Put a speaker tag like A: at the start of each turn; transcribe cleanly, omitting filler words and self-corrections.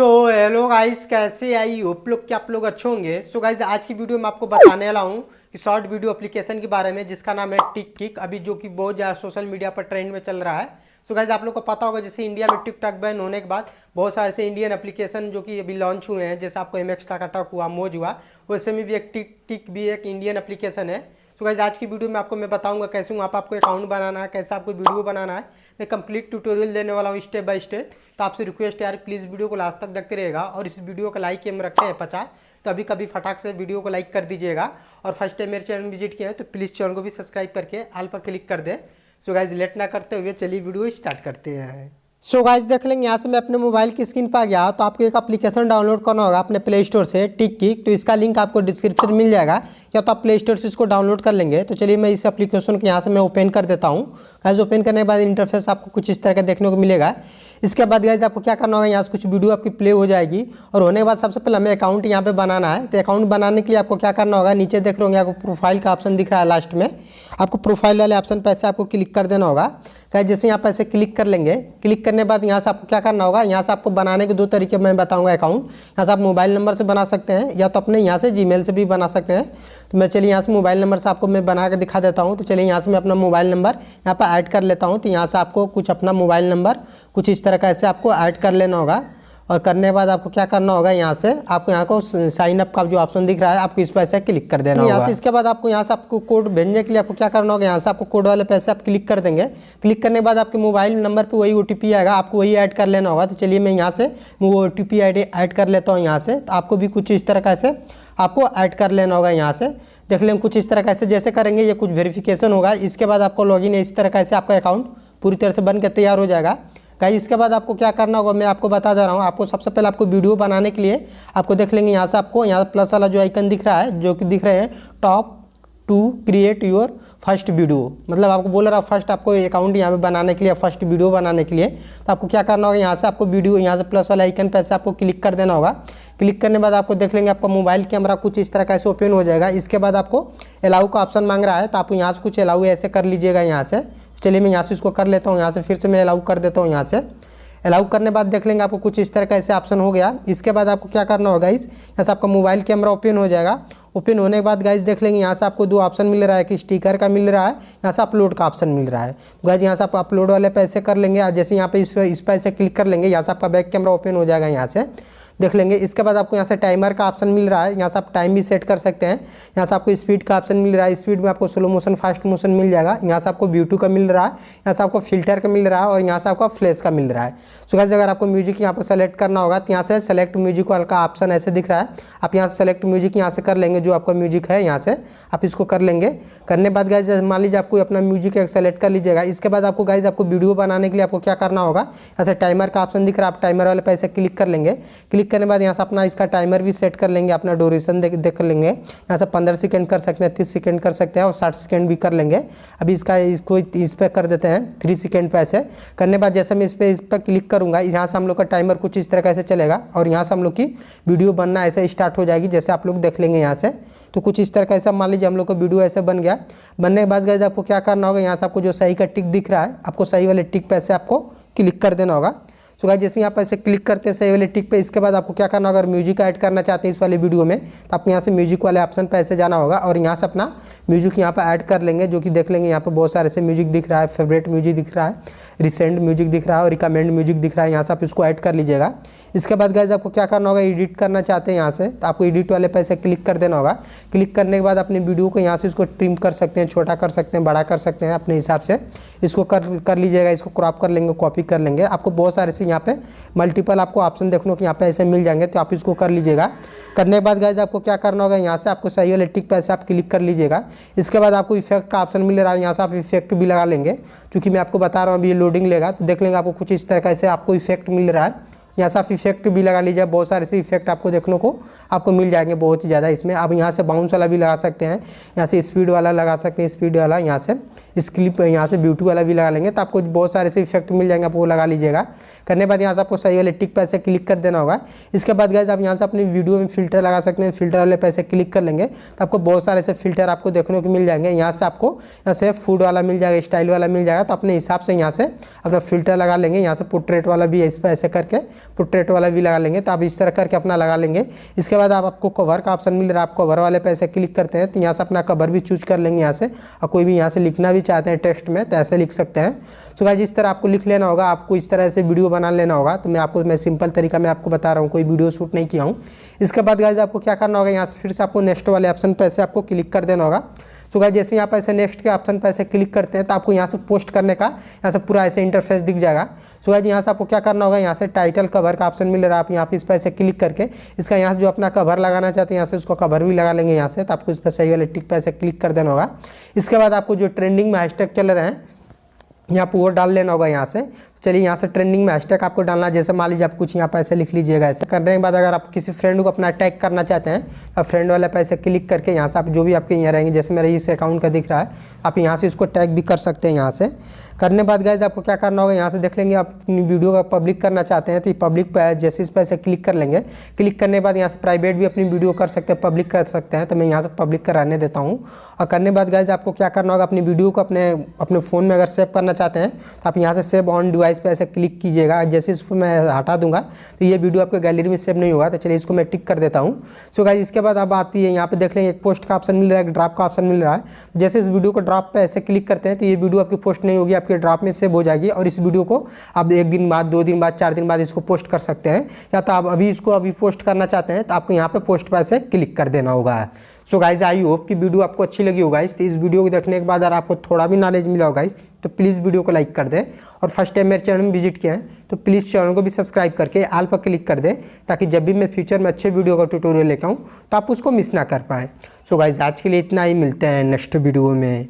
A: Hello guys, कैसे I hope लोग कि आप लोग अच्छे होंगे। गाइस, आज की वीडियो में आपको बताने वाला हूँ कि शॉर्ट वीडियो एप्लीकेशन के बारे में जिसका नाम है टिक, अभी जो कि बहुत ज़्यादा सोशल मीडिया पर ट्रेंड में चल रहा है। गाइस, आप लोग को पता होगा जैसे इंडिया में टिकटॉक बैन होने के बाद बहुत सारे ऐसे इंडियन एप्लीकेशन जो कि अभी लॉन्च हुए हैं, जैसे आपको MX टक हुआ, मोज हुआ, वैसे में भी एक टिक भी एक इंडियन एप्लीकेशन है। गाइस, आज की वीडियो में आपको मैं बताऊंगा कैसे वहाँ पर आपको अकाउंट बनाना है, कैसे आपको वीडियो बनाना है। मैं कंप्लीट ट्यूटोरियल देने वाला हूँ स्टेप बाय स्टेप। तो आपसे रिक्वेस्ट है यार, प्लीज़ वीडियो को लास्ट तक देखते रहेगा। और इस वीडियो का लाइक हम रखते हैं 50, तो अभी कभी फटाक से वीडियो को लाइक कर दीजिएगा। और फर्स्ट टाइम मेरे चैनल विजिट किया है तो प्लीज़ चैनल को भी सब्सक्राइब करके ऑल पर क्लिक कर दें। गाइस, लेट ना करते हुए चलिए वीडियो स्टार्ट करते हैं। गाइस, देख लेंगे यहाँ से मैं अपने मोबाइल की स्क्रीन पर आ गया। तो आपको एक एप्लीकेशन डाउनलोड करना होगा अपने प्ले स्टोर से, टिकी। तो इसका लिंक आपको डिस्क्रिप्शन में मिल जाएगा, या तो आप प्ले स्टोर से इसको डाउनलोड कर लेंगे। तो चलिए मैं इस एप्लीकेशन को यहाँ से मैं ओपन कर देता हूँ। गाइस, ओपन करने के बाद इंटरफेस आपको कुछ इस तरह का देखने को मिलेगा। इसके बाद गाइस आपको क्या करना होगा, यहाँ से कुछ वीडियो आपकी प्ले हो जाएगी। और होने के बाद सबसे पहले हमें अकाउंट यहाँ पे बनाना है। तो अकाउंट बनाने के लिए आपको क्या करना होगा, नीचे देख रहे होंगे आपको प्रोफाइल का ऑप्शन दिख रहा है लास्ट में। आपको प्रोफाइल वाले ऑप्शन पर ऐसे आपको क्लिक कर देना होगा। गाइस, जैसे यहाँ पर ऐसे क्लिक कर लेंगे, क्लिक करने के बाद यहाँ से आपको क्या करना होगा, यहाँ से आपको बनाने के दो तरीके मैं बताऊँगा अकाउंट। यहाँ से आप मोबाइल नंबर से बना सकते हैं, या तो अपने यहाँ से जीमेल से भी बना सकते हैं। तो मैं चलिए यहाँ से मोबाइल नंबर से आपको मैं बना के दिखा देता हूँ। तो चलिए यहाँ से मैं अपना मोबाइल नंबर यहाँ पर ऐड कर लेता हूँ। तो यहाँ से आपको कुछ अपना मोबाइल नंबर कुछ इस तरह का ऐसे आपको ऐड कर लेना होगा। और करने के बाद आपको क्या करना होगा, यहाँ से आपको यहाँ को साइन अप का जो ऑप्शन दिख रहा है, आपको इस पर ऐसे क्लिक कर देना होगा। यहाँ से इसके बाद आपको यहाँ से आपको कोड भेजने के लिए आपको क्या करना होगा, यहाँ से आपको कोड वाले पैसे आप क्लिक कर देंगे। क्लिक करने के बाद आपके मोबाइल नंबर पे वही OTP आएगा, आपको वही ऐड कर लेना होगा। तो चलिए मैं यहाँ से वो OTP ऐड कर लेता हूँ यहाँ से। तो आपको भी कुछ इस तरह का ऐसे आपको ऐड कर लेना होगा। यहाँ से देख लेंगे कुछ इस तरह का ऐसे जैसे करेंगे ये कुछ वेरिफिकेशन होगा। इसके बाद आपको लॉगिन है, इस तरह का ऐसे आपका अकाउंट पूरी तरह से बन के तैयार हो जाएगा। गाइस, इसके बाद आपको क्या करना होगा मैं आपको बता दे रहा हूँ। आपको सबसे पहले आपको वीडियो बनाने के लिए आपको देख लेंगे यहाँ से आपको यहाँ प्लस वाला जो आइकन दिख रहा है, जो कि दिख रहे हैं top to create your first video, मतलब आपको बोल रहा है फर्स्ट आपको अकाउंट यहाँ पे बनाने के लिए, फर्स्ट वीडियो बनाने के लिए। तो आपको क्या करना होगा, यहाँ से आपको वीडियो यहाँ से प्लस वाला आइकन पे ऐसे आपको क्लिक कर देना होगा। क्लिक करने के बाद आपको देख लेंगे आपका मोबाइल कैमरा कुछ इस तरह का ऐसे ओपन हो जाएगा। इसके बाद आपको अलाउ का ऑप्शन मांग रहा है, तो आप यहाँ से कुछ अलाउ ऐसे कर लीजिएगा यहाँ से। चलिए मैं यहाँ से इसको कर लेता हूँ, यहाँ से फिर से मैं अलाउ कर देता हूँ। यहाँ से अलाउ करने बाद देख लेंगे आपको कुछ इस तरह का ऐसे ऑप्शन हो गया। इसके बाद आपको क्या करना होगा, इस यहाँ से आपका मोबाइल कैमरा ओपन हो जाएगा। ओपन होने के बाद गाइस देख लेंगे यहाँ से आपको दो ऑप्शन मिल रहा है, कि स्टिकर का मिल रहा है, यहाँ से अपलोड का ऑप्शन मिल रहा है। तो गाइस यहाँ से आप अपलोड वाले पैसे कर लेंगे। जैसे यहाँ पे इस पर ऐसे क्लिक कर लेंगे, यहाँ से आपका बैक कैमरा ओपन हो जाएगा यहाँ से देख लेंगे। इसके बाद आपको यहाँ से टाइमर का ऑप्शन मिल रहा है, यहाँ से आप टाइम भी सेट कर सकते हैं। यहाँ से आपको स्पीड का ऑप्शन मिल रहा है, स्पीड में आपको स्लो मोशन फास्ट मोशन मिल जाएगा। यहाँ से आपको ब्यूटी का मिल रहा है, यहाँ से आपको फिल्टर का मिल रहा है, और यहाँ से आपको फ्लैश का मिल रहा है। सो गाइस, अगर आपको म्यूजिक यहाँ पर सेलेक्ट करना होगा तो यहाँ से सेलेक्ट म्यूजिक वाला का ऑप्शन ऐसे दिख रहा है, आप यहाँ से सेलेक्ट म्यूजिक यहाँ से कर लेंगे। जो आपका म्यूजिक है यहाँ से आप इसको कर लेंगे। करने बाद गाइस मान लीजिए आपको अपना म्यूजिक एक सेलेक्ट कर लीजिएगा। इसके बाद आपको गाइस आपको वीडियो बनाने के लिए आपको क्या करना होगा, यहाँ से टाइमर का ऑप्शन दिख रहा है, आप टाइमर वाले पे ऐसे क्लिक कर लेंगे। क्लिक करने बाद यहाँ से अपना इसका टाइमर भी सेट कर लेंगे, अपना ड्यूरेशन देख लेंगे। यहाँ से 15 सेकंड कर सकते हैं, 30 सेकंड कर सकते हैं, और 60 सेकंड भी कर लेंगे। अभी इसको इस पर कर देते हैं 3 सेकंड पे। ऐसे करने बाद जैसे मैं इस पर क्लिक करूँगा, यहाँ से हम लोग का टाइमर कुछ इस तरह कैसे चलेगा, और यहाँ से हम लोग की वीडियो बनना ऐसे स्टार्ट हो जाएगी, जैसे आप लोग देख लेंगे यहाँ से। तो कुछ इस तरह का ऐसा मान लीजिए हम लोग का वीडियो ऐसे बन गया। बनने के बाद गाइस आपको क्या करना होगा, यहाँ से आपको जो सही का टिक दिख रहा है, आपको सही वाले टिक पे ऐसे आपको क्लिक कर देना होगा। तो गाइस जैसे यहाँ पर ऐसे क्लिक करते हैं सही वाले टिक पे, इसके बाद आपको क्या करना होगा, अगर म्यूजिक ऐड करना चाहते हैं इस वाले वीडियो में, तो आपको यहाँ से म्यूजिक वाले ऑप्शन पे ऐसे जाना होगा, और यहाँ से अपना म्यूजिक यहाँ पर ऐड कर लेंगे। जो कि देख लेंगे यहाँ पे बहुत सारे से म्यूजिक दिख रहा है, फेवरेट म्यूजिक दिख रहा है, रिसेंट म्यूजिक दिख रहा है, और रिकमेंड म्यूजिक दिख रहा है। यहाँ से आप इसको ऐड कर लीजिएगा। इसके बाद गाइस आपको क्या करना होगा, एडिट करना चाहते हैं यहाँ से, तो आपको एडिट वाले पे ऐसे क्लिक कर देना होगा। क्लिक करने के बाद अपने वीडियो को यहाँ से इसको ट्रिम कर सकते हैं, छोटा कर सकते हैं, बड़ा कर सकते हैं अपने हिसाब से। इसको कर लीजिएगा, इसको क्रॉप कर लेंगे, कॉपी कर लेंगे। आपको बहुत सारे से यहाँ पे मल्टीपल आपको ऑप्शन देखने को यहाँ पे ऐसे मिल जाएंगे, तो आप इसको कर लीजिएगा। करने के बाद गाइस आपको क्या करना होगा, यहाँ से आपको सही वाले टिक पे ऐसे आप क्लिक कर लीजिएगा। इसके बाद आपको इफेक्ट का ऑप्शन मिल रहा है, यहाँ से आप इफेक्ट भी लगा लेंगे। क्योंकि मैं आपको बता रहा हूँ अभी ये लोडिंग लेगा, तो देख लेंगे आपको कुछ इस तरह का ऐसे आपको इफेक्ट मिल रहा है। यहाँ से आप इफेक्ट भी लगा लीजिए, बहुत सारे से इफेक्ट आपको देखने को आपको मिल जाएंगे बहुत ही ज़्यादा इसमें। आप यहाँ से बाउंस वाला भी लगा सकते हैं, यहाँ से स्पीड वाला लगा सकते हैं, स्पीड वाला, यहाँ से स्क्लिप, यहाँ से ब्यूटी वाला भी लगा लेंगे। तो आपको बहुत सारे से इफेक्ट मिल जाएंगे, आप वो लगा लीजिएगा। करने बाद यहाँ से आपको सही वाले टिक पे ऐसे क्लिक कर देना होगा। इसके बाद गाइस आप यहाँ से अपनी वीडियो में फिल्टर लगा सकते हैं, फिल्टर वाले पे ऐसे क्लिक कर लेंगे, तो आपको बहुत सारे से फिल्टर आपको देखने को मिल जाएंगे। यहाँ से आपको यहाँ से फूड वाला मिल जाएगा, स्टाइल वाला मिल जाएगा, तो अपने हिसाब से यहाँ से अपना फिल्टर लगा लेंगे। यहाँ से पोर्ट्रेट वाला भी इस पर ऐसे करके पोर्ट्रेट वाला भी लगा लेंगे। तो आप इस तरह करके अपना लगा लेंगे। इसके बाद आपको कवर का ऑप्शन मिल रहा है, आप कवर वाले पे ऐसे क्लिक करते हैं तो यहाँ से अपना कवर भी चूज कर लेंगे यहाँ से। और कोई भी यहाँ से लिखना भी चाहते हैं टेक्स्ट में तो ऐसे लिख सकते हैं। तो गाइस इस तरह आपको लिख लेना होगा, आपको इस तरह से वीडियो बना लेना होगा। तो मैं सिंपल तरीका में आपको बता रहा हूँ, कोई वीडियो शूट नहीं किया हूँ। इसके बाद गाइस आपको क्या करना होगा, यहाँ से फिर से आपको नेक्स्ट वाले ऑप्शन पे ऐसे आपको क्लिक कर देना होगा। तो गाइस जैसे यहाँ पर ऐसे नेक्स्ट के ऑप्शन पर ऐसे क्लिक करते हैं तो आपको यहाँ से पोस्ट करने का यहाँ से पूरा ऐसे इंटरफेस दिख जाएगा। तो गाइस यहाँ से आपको क्या करना होगा, यहाँ से टाइटल कवर का ऑप्शन मिल रहा है, आप यहाँ पे इस पर ऐसे क्लिक करके इसका यहाँ से जो अपना कवर लगाना चाहते हैं यहाँ से उसको कवर भी लगा लेंगे यहाँ से। तो आपको इस पर सही वाले टिक पर ऐसे क्लिक कर देना होगा। इसके बाद आपको जो ट्रेंडिंग में हैशटैग चल रहे हैं यहाँ पर वो डाल लेना होगा यहाँ से। चलिए यहाँ से ट्रेंडिंग में हैशटैग आपको डालना है, जैसे मान लीजिए आप कुछ यहाँ पर ऐसे लिख लीजिएगा। ऐसे करने के बाद अगर आप किसी फ्रेंड को अपना टैग करना चाहते हैं तो फ्रेंड वाले पे ऐसे क्लिक करके यहाँ से आप जो भी आपके यहाँ रहेंगे, जैसे मेरा इस अकाउंट का दिख रहा है, आप यहाँ से इसको टैग भी कर सकते हैं। यहाँ से करने बाद गाइस आपको क्या करना होगा, यहाँ से देख लेंगे आप अपनी वीडियो का पब्लिक करना चाहते हैं तो पब्लिक पे जैसे इस पर ऐसे क्लिक कर लेंगे। क्लिक करने के बाद यहाँ से प्राइवेट भी अपनी वीडियो कर सकते हैं, पब्लिक कर सकते हैं। तो मैं यहाँ से पब्लिक कराने देता हूँ। और करने बाद गाइस आपको क्या करना होगा, अपनी वीडियो को अपने फ़ोन में अगर सेव करना चाहते हैं तो आप यहाँ से सेव ऑन डिवाइस पर ऐसे क्लिक कीजिएगा। जैसे इसको मैं हटा दूंगा तो ये वीडियो आपके गैलरी में सेव नहीं होगा। तो चलिए इसको मैं टिक कर देता हूँ। सो गाइस इसके बाद अब आती है यहाँ पे देख लेंगे एक पोस्ट का ऑप्शन मिल रहा है, एक ड्रॉप का ऑप्शन मिल रहा है। जैसे इस वीडियो को ड्रॉप पे ऐसे क्लिक करते हैं तो ये वीडियो आपकी पोस्ट नहीं होगी, आपके ड्रॉप में सेव हो जाएगी। और इस वीडियो को आप 1 दिन बाद, 2 दिन बाद, 4 दिन बाद इसको पोस्ट कर सकते हैं। या तो आप अभी पोस्ट करना चाहते हैं तो आपको यहाँ पे पोस्ट पर ऐसे क्लिक कर देना होगा। सो गाइज आई होप कि वीडियो आपको अच्छी लगी होगा। तो इस वीडियो को देखने के बाद अगर आपको थोड़ा भी नॉलेज मिला होगा तो प्लीज़ वीडियो को लाइक कर दें। और फर्स्ट टाइम मेरे चैनल में विजिट किया है तो प्लीज़ चैनल को भी सब्सक्राइब करके ऑल पर क्लिक कर दें, ताकि जब भी मैं फ्यूचर में अच्छे वीडियो का ट्यूटोरियल लेकर आऊँ तो आप उसको मिस ना कर पाएँ। सो गाइज आज के लिए इतना ही, मिलते हैं नेक्स्ट वीडियो में।